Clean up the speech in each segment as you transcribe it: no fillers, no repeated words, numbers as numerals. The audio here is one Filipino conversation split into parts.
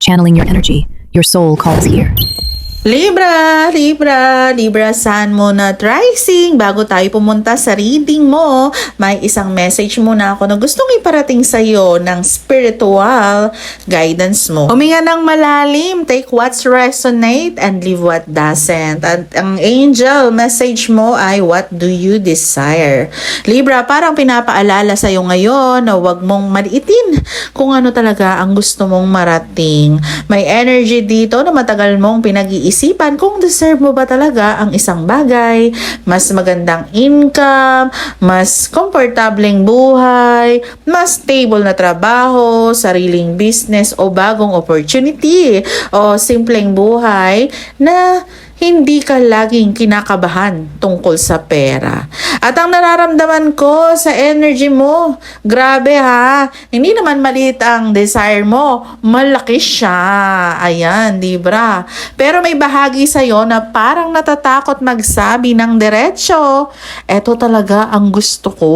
Channeling your energy. Your soul calls here. Libra, Sun Moon at Rising. Bago tayo pumunta sa reading mo, may isang message muna ako na gustong iparating sa iyo ng spiritual guidance mo. Huminga ng malalim, take what's resonate and leave what doesn't. At ang angel message mo ay what do you desire? Libra, parang pinapaalala sa iyo ngayon na huwag mong maliitin kung ano talaga ang gusto mong marating. May energy dito na matagal mong pinag-iisipan kung deserve mo ba talaga ang isang bagay, mas magandang income, mas komportableng buhay, mas stable na trabaho, sariling business o bagong opportunity o simpleng buhay na hindi ka laging kinakabahan tungkol sa pera. At ang nararamdaman ko sa energy mo, grabe ha, hindi naman maliit ang desire mo, malaki siya. Ayan, Libra. Pero may bahagi sa'yo na parang natatakot magsabi ng diretsyo. Eto talaga ang gusto ko.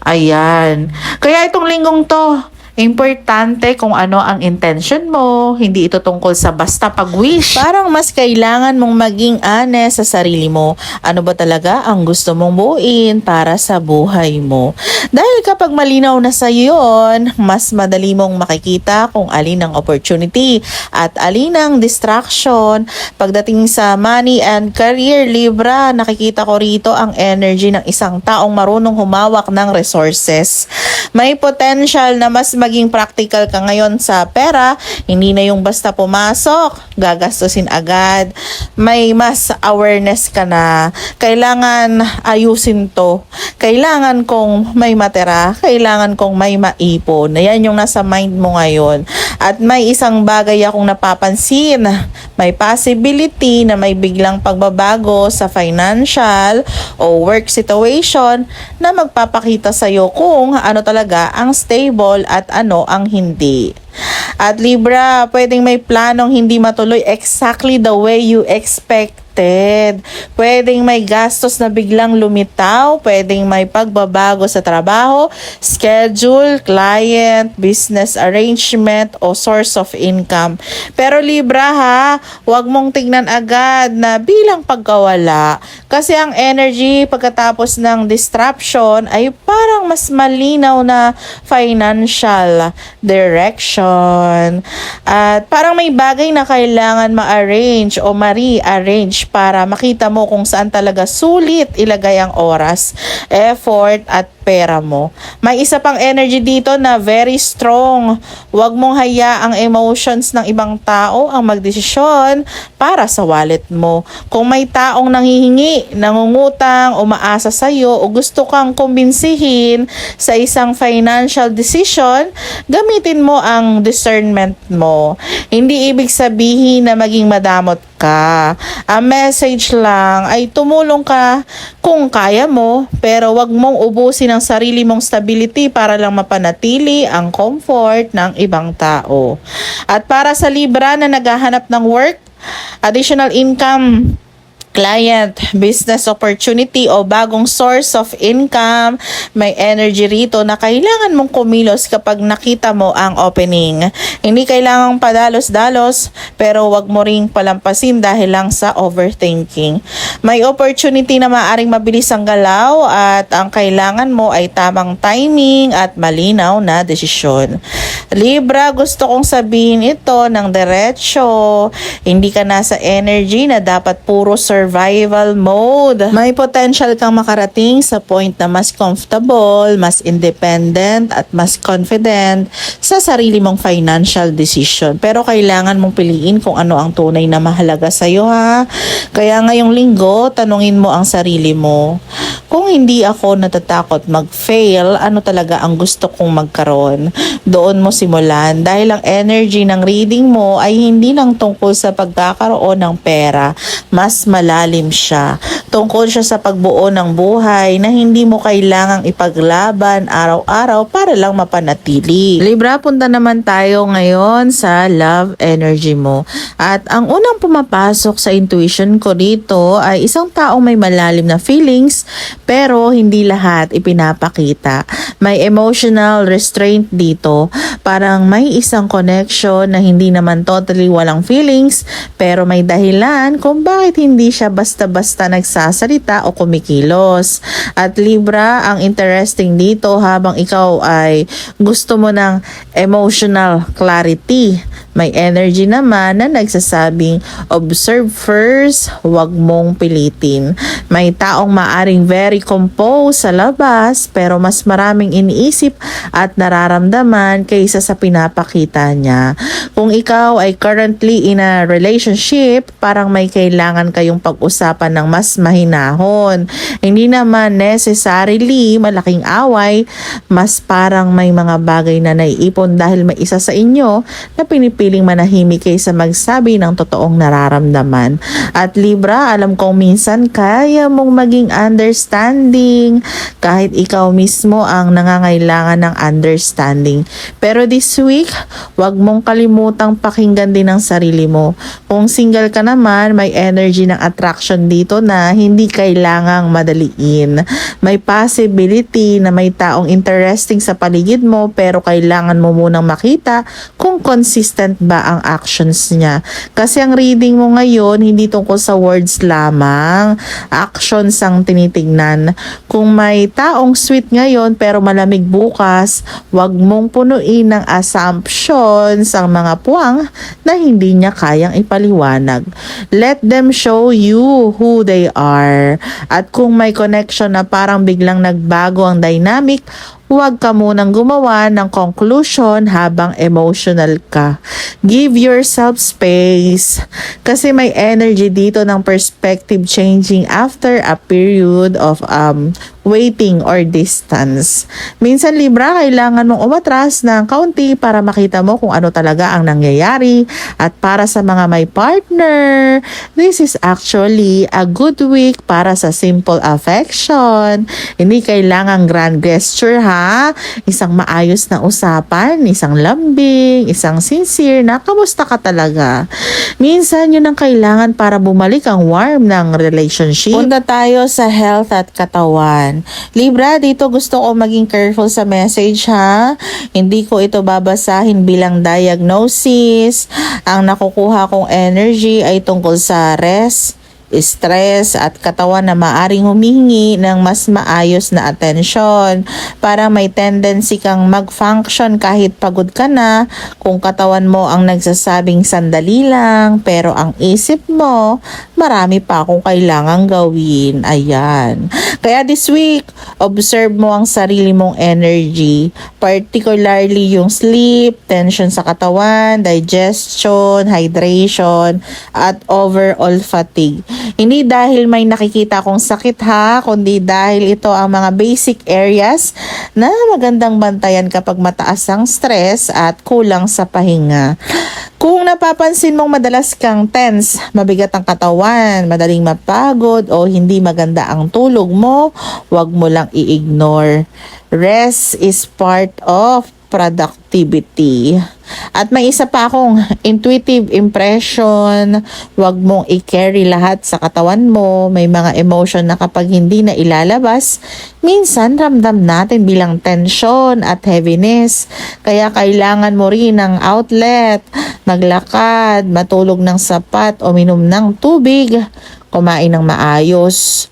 Ayan. Kaya itong linggong to, importante kung ano ang intention mo, hindi ito tungkol sa basta pag-wish. Parang mas kailangan mong maging honest sa sarili mo. Ano ba talaga ang gusto mong buuin para sa buhay mo? Dahil kapag malinaw na sa yun, mas madali mong makikita kung alin ang opportunity at alin ang distraction. Pagdating sa money and career, Libra, nakikita ko rito ang energy ng isang taong marunong humawak ng resources. May potential na mas maging practical ka ngayon sa pera, hindi na yung basta pumasok, gagastusin agad. May mas awareness ka na, kailangan ayusin to, kailangan kong may matira, kailangan kong may maipon. Ayan yung nasa mind mo ngayon. At may isang bagay akong napapansin, may possibility na may biglang pagbabago sa financial o work situation na magpapakita sa'yo kung ano talaga ang stable at ano ang hindi. At Libra, pwedeng may planong hindi matuloy exactly the way you expected. Pwedeng may gastos na biglang lumitaw, pwedeng may pagbabago sa trabaho, schedule, client, business arrangement o source of income. Pero Libra ha, huwag mong tignan agad na bilang pagkawala kasi ang energy pagkatapos ng disruption ay parang mas malinaw na financial direction. At parang may bagay na kailangan ma-arrange o ma-rearrange para makita mo kung saan talaga sulit ilagay ang oras, effort at pera mo. May isa pang energy dito na very strong. Huwag mong hayaang emotions ng ibang tao ang magdesisyon para sa wallet mo. Kung may taong nanghihingi, nangungutang, umaasa sa'yo o gusto kang kumbinsihin sa isang financial decision, gamitin mo ang discernment mo. Hindi ibig sabihin na maging madamot ka. Ang message lang ay tumulong ka kung kaya mo, pero wag mong ubusin ang sarili mong stability para lang mapanatili ang comfort ng ibang tao. At para sa Libra na naghahanap ng work, additional income, client, business opportunity o bagong source of income, may energy rito na kailangan mong kumilos kapag nakita mo ang opening. Hindi kailangang padalos-dalos pero wag mo ring palampasin dahil lang sa overthinking. May opportunity na maaring mabilis ang galaw at ang kailangan mo ay tamang timing at malinaw na desisyon. Libra, gusto kong sabihin ito ng diretsyo. Hindi ka nasa energy na dapat puro survival mode. May potential kang makarating sa point na mas comfortable, mas independent at mas confident sa sarili mong financial decision. Pero kailangan mong piliin kung ano ang tunay na mahalaga sa iyo ha. Kaya ngayong linggo, tanungin mo ang sarili mo. Kung hindi ako natatakot mag-fail, ano talaga ang gusto kong magkaroon? Doon mo simulan dahil ang energy ng reading mo ay hindi lang tungkol sa pagkakaroon ng pera. Mas malalim siya. Tungkol siya sa pagbuo ng buhay na hindi mo kailangang ipaglaban araw-araw para lang mapanatili. Libra, punta naman tayo ngayon sa love energy mo. At ang unang pumapasok sa intuition ko dito ay isang taong may malalim na feelings pero hindi lahat ipinapakita. May emotional restraint dito. Parang may isang connection na hindi naman totally walang feelings pero may dahilan kung bakit hindi siya basta-basta nagsasalita o kumikilos. At Libra, ang interesting dito habang ikaw ay gusto mo ng emotional clarity, may energy naman na nagsasabing observe first, huwag mong pilitin. May taong maaring very composed sa labas pero mas maraming iniisip at nararamdaman kaysa sa pinapakita niya. Kung ikaw ay currently in a relationship, parang may kailangan kayong pag-usapan ng mas mahinahon. Hindi naman necessarily malaking away, mas parang may mga bagay na naiipon dahil may isa sa inyo na pinipiling manahimik kaysa magsabi ng totoong nararamdaman. At Libra, alam kong minsan kaya mong maging understanding kahit ikaw mismo ang nangangailangan ng understanding. Pero this week, wag mong kalimutang pakinggan din ang sarili mo. Kung single ka naman, may energy ng attraction dito na hindi kailangang madaliin. May possibility na may taong interesting sa paligid mo pero kailangan mo munang makita kung consistent ba ang actions niya. Kasi ang reading mo ngayon, hindi tungkol sa words lamang. Actions ang tinitingnan. Kung may taong sweet ngayon pero malamig bukas, wag mong punuin ng assumptions ang mga puwang na hindi niya kayang ipaliwanag. Let them show you who they are. At kung may connection na parang biglang nagbago ang dynamic, huwag ka munang gumawa ng conclusion habang emotional ka. Give yourself space. Kasi may energy dito ng perspective changing after a period of waiting or distance. Minsan Libra, kailangan mong umatras ng kaunti para makita mo kung ano talaga ang nangyayari. At para sa mga may partner, this is actually a good week para sa simple affection. Hindi kailangan grand gesture ha. Isang maayos na usapan, isang lambing, isang sincere na kamusta ka talaga. Minsan yun ang kailangan para bumalik ang warm ng relationship. Punta tayo sa health at katawan. Libra, dito gusto ko maging careful sa message ha. Hindi ko ito babasahin bilang diagnosis. Ang nakukuha kong energy ay tungkol sa rest, stress at katawan na maaring humihingi ng mas maayos na atensyon. Para may tendency kang mag-function kahit pagod ka na, kung katawan mo ang nagsasabing sandali lang, pero ang isip mo, marami pa akong kailangang gawin. Ayan. Kaya this week, observe mo ang sarili mong energy, particularly yung sleep, tension sa katawan, digestion, hydration, at overall fatigue. Hindi dahil may nakikita kong sakit ha, kundi dahil ito ang mga basic areas na magandang bantayan kapag mataas ang stress at kulang sa pahinga. Kung napapansin mong madalas kang tense, mabigat ang katawan, madaling mapagod o hindi maganda ang tulog mo, huwag mo lang i-ignore. Rest is part of productivity. At may isa pa akong intuitive impression, huwag mong i-carry lahat sa katawan mo. May mga emotion na kapag hindi na ilalabas, minsan ramdam natin bilang tension at heaviness. Kaya kailangan mo rin ng outlet, maglakad, matulog ng sapat o minom ng tubig, kumain ng maayos,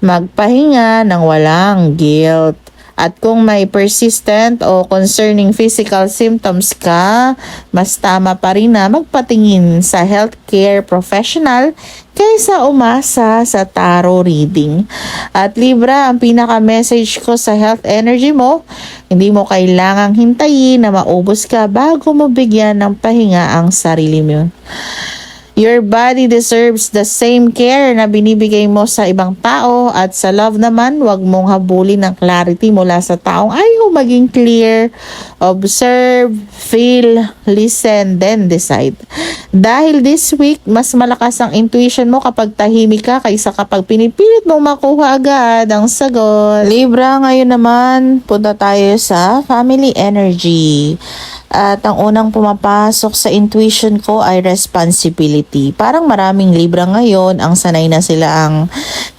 magpahinga ng walang guilt. At kung may persistent o concerning physical symptoms ka, mas tama pa rin na magpatingin sa healthcare professional kaysa umasa sa tarot reading. At Libra, ang pinaka-message ko sa health energy mo, hindi mo kailangang hintayin na maubos ka bago mo bigyan ng pahinga ang sarili mo. Your body deserves the same care na binibigay mo sa ibang tao, at sa love naman, wag mong habulin ng clarity mula sa taong ayaw maging clear. Observe, feel, listen, then decide. Dahil this week, mas malakas ang intuition mo kapag tahimik ka kaysa kapag pinipilit mong makuha agad ang sagot. Libra, ngayon naman, punta tayo sa family energy. At ang unang pumapasok sa intuition ko ay responsibility. Parang maraming Libra ngayon ang sanay na sila ang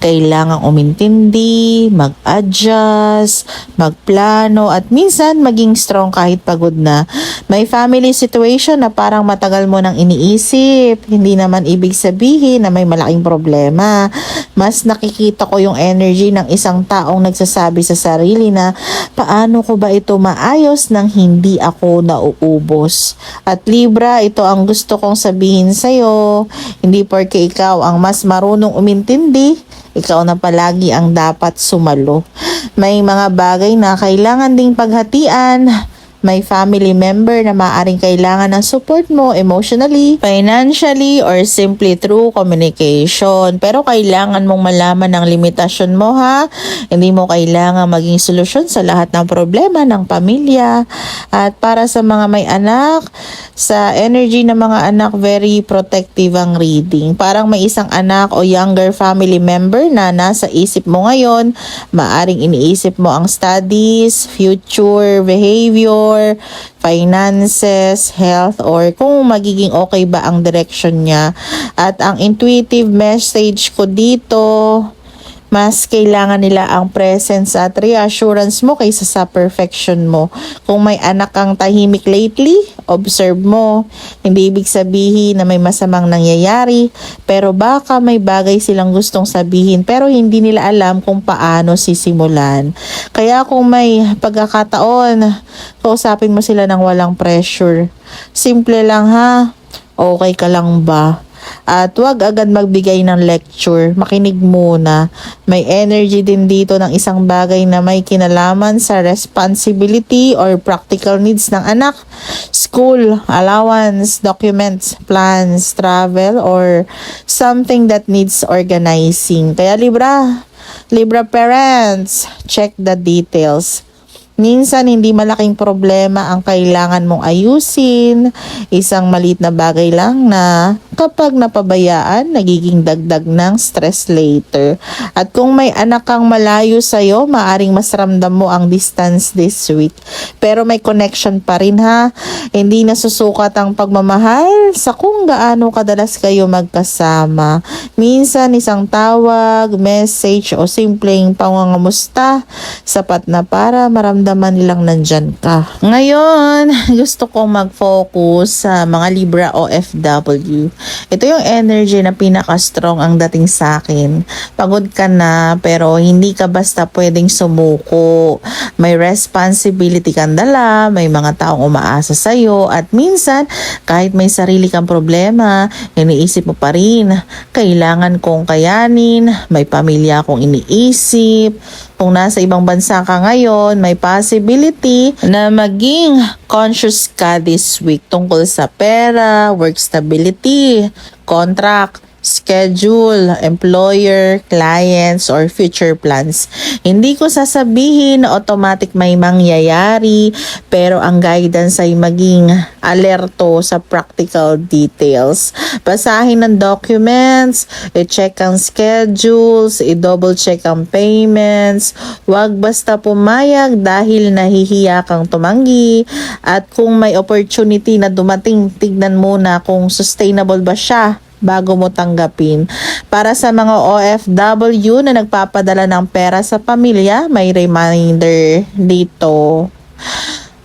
kailangang umintindi, mag-adjust, magplano, at minsan maging strong kahit pagod na. May family situation na parang matagal mo nang iniisip. Hindi naman ibig sabihin na may malaking problema. Mas nakikita ko yung energy ng isang taong nagsasabi sa sarili na paano ko ba ito maayos nang hindi ako nauubos. At Libra, ito ang gusto kong sabihin sa'yo. Hindi porke ikaw ang mas marunong umintindi, ikaw na palagi ang dapat sumalo. May mga bagay na kailangan ding paghatian. May family member na maaaring kailangan ng support mo emotionally, financially, or simply through communication. Pero kailangan mong malaman ang limitasyon mo, ha? Hindi mo kailangan maging solusyon sa lahat ng problema ng pamilya. At para sa mga may anak, sa energy ng mga anak, very protective ang reading. Parang may isang anak o younger family member na nasa isip mo ngayon. Maaring iniisip mo ang studies, future, behavior, finances, health, or kung magiging okay ba ang direction niya. At ang intuitive message ko dito, mas kailangan nila ang presence at reassurance mo kaysa sa perfection mo. Kung may anak kang tahimik lately, observe mo. Hindi ibig sabihin na may masamang nangyayari, pero baka may bagay silang gustong sabihin pero hindi nila alam kung paano sisimulan. Kaya kung may pagkakataon, kausapin mo sila ng walang pressure. Simple lang, ha? Okay ka lang ba? At huwag agad magbigay ng lecture, makinig muna. May energy din dito ng isang bagay na may kinalaman sa responsibility or practical needs ng anak. School, allowance, documents, plans, travel, or something that needs organizing. Kaya Libra parents, check the details. Minsan, hindi malaking problema ang kailangan mong ayusin. Isang maliit na bagay lang na kapag napabayaan, nagiging dagdag ng stress later. At kung may anak kang malayo sa'yo, maaring mas ramdam mo ang distance this week. Pero may connection pa rin, ha? Hindi nasusukat ang pagmamahal sa kung gaano kadalas kayo magkasama. Minsan, isang tawag, message, o simpleng pangangamusta, sapat na para maramdaman nilang nandyan ka. Ngayon, gusto kong mag-focus sa mga Libra OFW. Ito yung energy na pinaka-strong ang dating sa akin. Pagod ka na, pero hindi ka basta pwedeng sumuko. May responsibility kang dala, may mga taong umaasa sa'yo, at minsan, kahit may sarili kang problema, iniisip mo pa rin, kailangan kong kayanin, may pamilya akong iniisip. Kung nasa ibang bansa ka ngayon, may possibility na maging conscious ka this week tungkol sa pera, work stability, contract, schedule, employer, clients, or future plans. Hindi ko sasabihin na automatic may mangyayari, pero ang guidance ay maging alerto sa practical details. Basahin ang documents, i-check ang schedules, i-double check ang payments, huwag basta pumayag dahil nahihiya kang tumanggi, at kung may opportunity na dumating, tignan muna kung sustainable ba siya bago mo tanggapin. Para sa mga OFW na nagpapadala ng pera sa pamilya, may reminder dito.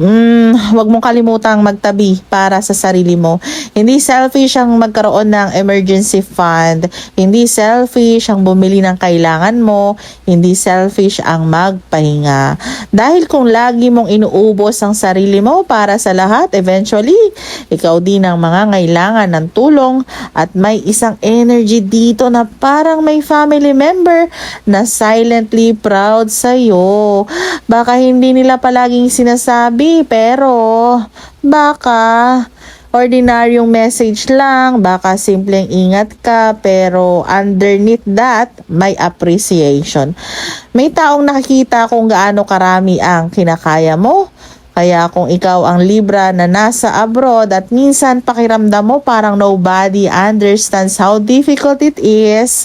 Huwag mong kalimutang magtabi para sa sarili mo. Hindi selfish ang magkaroon ng emergency fund. Hindi selfish ang bumili ng kailangan mo. Hindi selfish ang magpahinga. Dahil kung lagi mong inuubos ang sarili mo para sa lahat, eventually, ikaw din ang mga ngailangan ng tulong, at may isang energy dito na parang may family member na silently proud sa'yo. Baka hindi nila palaging sinasabi, pero baka ordinaryong message lang, baka simpleng ingat ka, pero underneath that, may appreciation. May taong nakikita kung gaano karami ang kinakaya mo. Kaya kung ikaw ang Libra na nasa abroad at minsan pakiramdam mo parang nobody understands how difficult it is,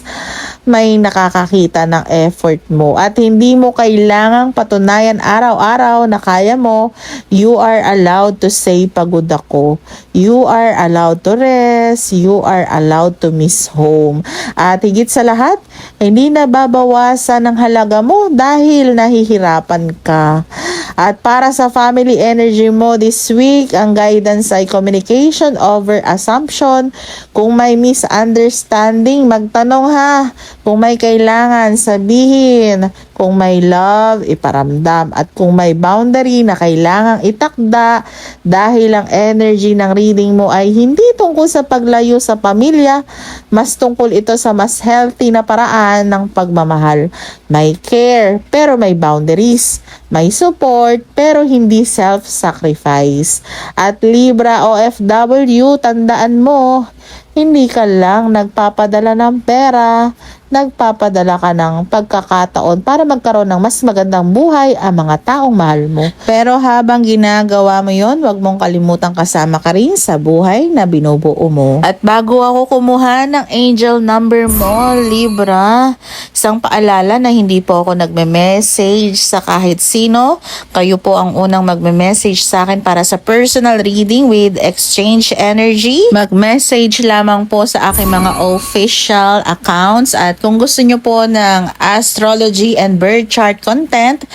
may nakakakita ng effort mo. At hindi mo kailangang patunayan araw-araw na kaya mo. You are allowed to say pagod ako. You are allowed to rest. You are allowed to miss home. At higit sa lahat, hindi nababawasan ang halaga mo dahil nahihirapan ka. At para sa family energy mo this week, ang guidance ay communication over assumption. Kung may misunderstanding, magtanong ha. Kung may kailangan, sabihin. Kung may love, iparamdam. At kung may boundary na kailangang itakda dahil ang energy ng reading mo ay hindi tungkol sa paglayo sa pamilya, mas tungkol ito sa mas healthy na paraan ng pagmamahal. May care, pero may boundaries. May support, pero hindi self-sacrifice. At Libra OFW, tandaan mo, hindi ka lang nagpapadala ng pera, nagpapadala ka ng pagkakataon para magkaroon ng mas magandang buhay ang mga taong mahal mo. Pero habang ginagawa mo yon, wag mong kalimutang kasama ka rin sa buhay na binubuo mo. At bago ako kumuha ng angel number mo, Libra, isang paalala na hindi po ako nagme-message sa kahit sino. Kayo po ang unang magme-message sa akin para sa personal reading with exchange energy. Mag-message lamang po sa aking mga official accounts. At kung gusto nyo po ng astrology and birth chart content,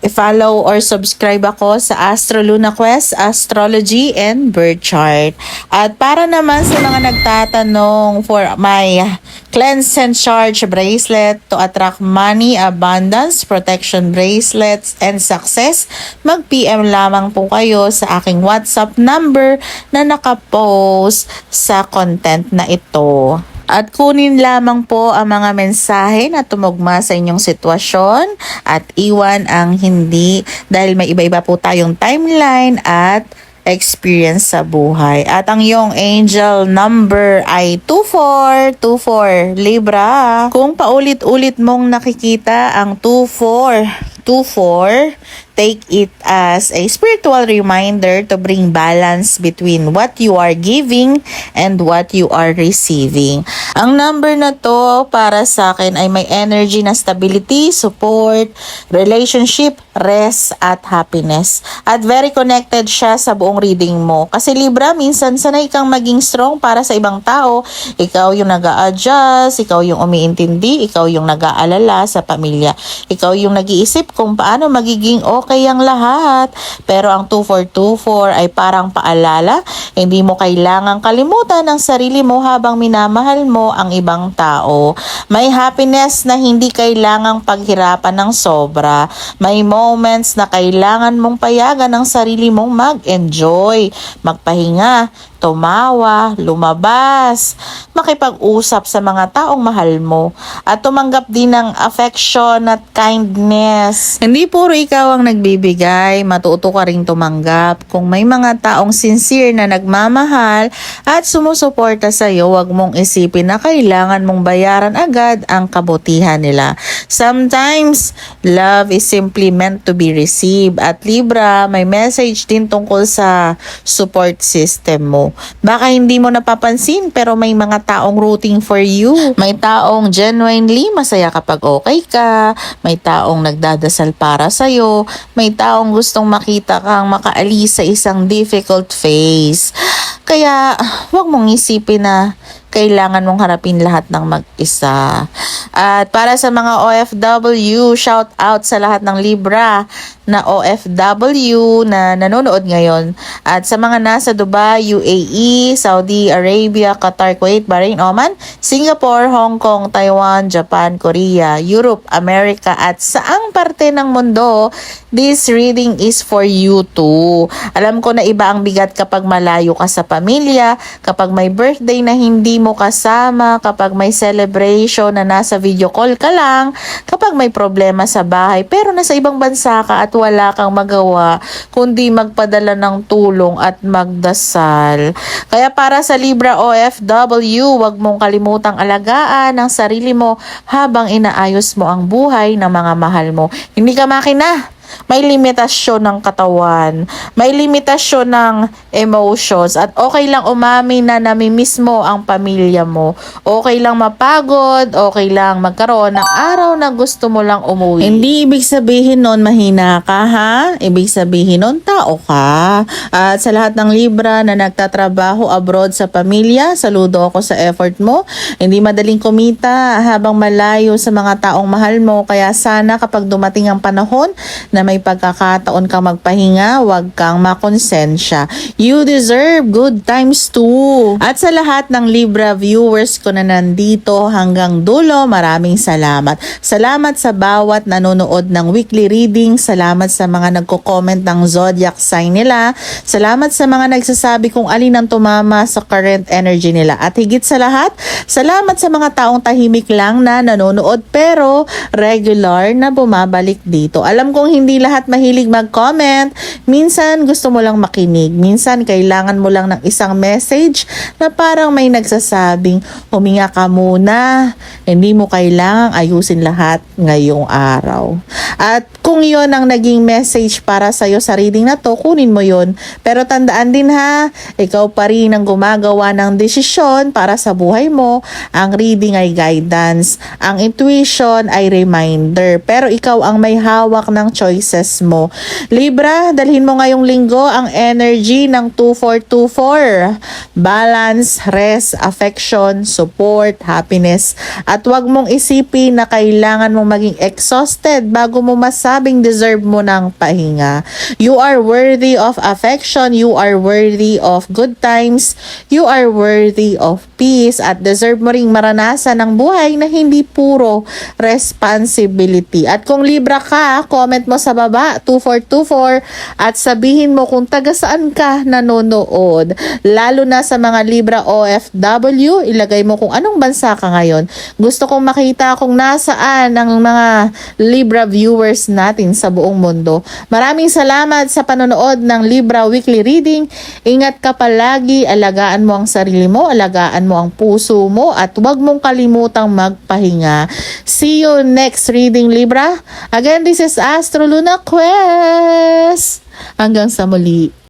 i-follow or subscribe ako sa Astro Luna Quest, Astrology and Birth Chart. At para naman sa mga nagtatanong for my cleanse and charge bracelet to attract money, abundance, protection bracelets, and success, mag-PM lamang po kayo sa aking WhatsApp number na nakapost sa content na ito. At kunin lamang po ang mga mensahe na tumugma sa inyong sitwasyon at iwan ang hindi dahil may iba-iba po tayong timeline at experience sa buhay. At ang iyong angel number ay 2424 Libra. Kung paulit-ulit mong nakikita ang 2424, take it as a spiritual reminder to bring balance between what you are giving and what you are receiving. Ang number na to para sa akin ay may energy na stability, support, relationship, rest, at happiness. At very connected siya sa buong reading mo. Kasi Libra, minsan sanay kang maging strong para sa ibang tao. Ikaw yung nag-a-adjust, ikaw yung umiintindi, ikaw yung nag-aalala sa pamilya. Ikaw yung nag-iisip kung paano magiging okay ang lahat. Pero ang 2424 ay parang paalala, hindi mo kailangang kalimutan ang sarili mo habang minamahal mo ang ibang tao. May happiness na hindi kailangang paghirapan ng sobra. May moments na kailangan mong payagan ang sarili mong mag-enjoy, magpahinga, tumawa, lumabas, makipag-usap sa mga taong mahal mo, at tumanggap din ng affection at kindness. Hindi puro ikaw ang nagbibigay, matuto ka ring tumanggap. Kung may mga taong sincere na nagmamahal at sumusuporta sa iyo, wag mong isipin na kailangan mong bayaran agad ang kabutihan nila. Sometimes, love is simply meant to be received. At Libra, may message din tungkol sa support system mo. Baka hindi mo napapansin pero may mga taong rooting for you. May taong genuinely masaya kapag okay ka. May taong nagdadasal para sa'yo. May taong gustong makita kang makaalis sa isang difficult phase. Kaya huwag mong isipin na kailangan mong harapin lahat ng mag-isa. At para sa mga OFW, shout out sa lahat ng Libra na OFW na nanonood ngayon. At sa mga nasa Dubai, UAE, Saudi Arabia, Qatar, Kuwait, Bahrain, Oman, Singapore, Hong Kong, Taiwan, Japan, Korea, Europe, America, at saang parte ng mundo, this reading is for you too. Alam ko na iba ang bigat kapag malayo ka sa pamilya, kapag may birthday na hindi mo kasama, kapag may celebration na nasa video call ka lang, kapag may problema sa bahay pero nasa ibang bansa ka at wala kang magawa kundi magpadala ng tulong at magdasal. Kaya para sa Libra OFW, wag mong kalimutang alagaan ang sarili mo habang inaayos mo ang buhay ng mga mahal mo. Hindi ka makina. May limitasyon ng katawan, may limitasyon ng emotions, at okay lang umamin na namimiss mo ang pamilya mo. Okay lang mapagod, okay lang magkaroon ng araw na gusto mo lang umuwi. Hindi ibig sabihin nun mahina ka, ha? Ibig sabihin nun tao ka. At sa lahat ng Libra na nagtatrabaho abroad sa pamilya, saludo ako sa effort mo. Hindi madaling kumita habang malayo sa mga taong mahal mo, kaya sana kapag dumating ang panahon na may pagkakataon kang magpahinga, huwag kang makonsensya. You deserve good times too. At sa lahat ng Libra viewers ko na nandito hanggang dulo, maraming salamat. Salamat sa bawat nanonood ng weekly reading. Salamat sa mga nagko-comment ng zodiac sign nila. Salamat sa mga nagsasabi kung alin ang tumama sa current energy nila. At higit sa lahat, salamat sa mga taong tahimik lang na nanonood pero regular na bumabalik dito. Alam kong hindi lahat mahilig mag-comment. Minsan gusto mo lang makinig. Minsan kailangan mo lang ng isang message na parang may nagsasabing, huminga ka muna. Hindi mo kailangang ayusin lahat ngayong araw. At kung yon ang naging message para sa'yo sa reading na to, kunin mo yon. Pero tandaan din ha, ikaw pa rin ang gumagawa ng desisyon para sa buhay mo. Ang reading ay guidance. Ang intuition ay reminder. Pero ikaw ang may hawak ng choices mo. Libra, dalhin mo ngayong linggo ang energy ng 2424. Balance, rest, affection, support, happiness. At wag mong isipin na kailangan mong maging exhausted bago mo masabing deserve mo ng pahinga. You are worthy of affection. You are worthy of good times. You are worthy of peace. At deserve mo ring maranasan ng buhay na hindi puro responsibility. At kung Libra ka, comment mo sa baba 2424 at sabihin mo kung taga saan ka nanonood. Lalo na sa mga Libra OFW, ilagay mo kung anong bansa ka ngayon. Gusto kong makita kung nasaan ang mga Libra viewers natin sa buong mundo. Maraming salamat sa panonood ng Libra Weekly Reading. Ingat ka palagi, alagaan mo ang sarili mo, alagaan mo ang puso mo, at huwag mong kalimutang magpahinga. See you next reading, Libra. Again, this is Astro Luna Quest. Hanggang sa muli.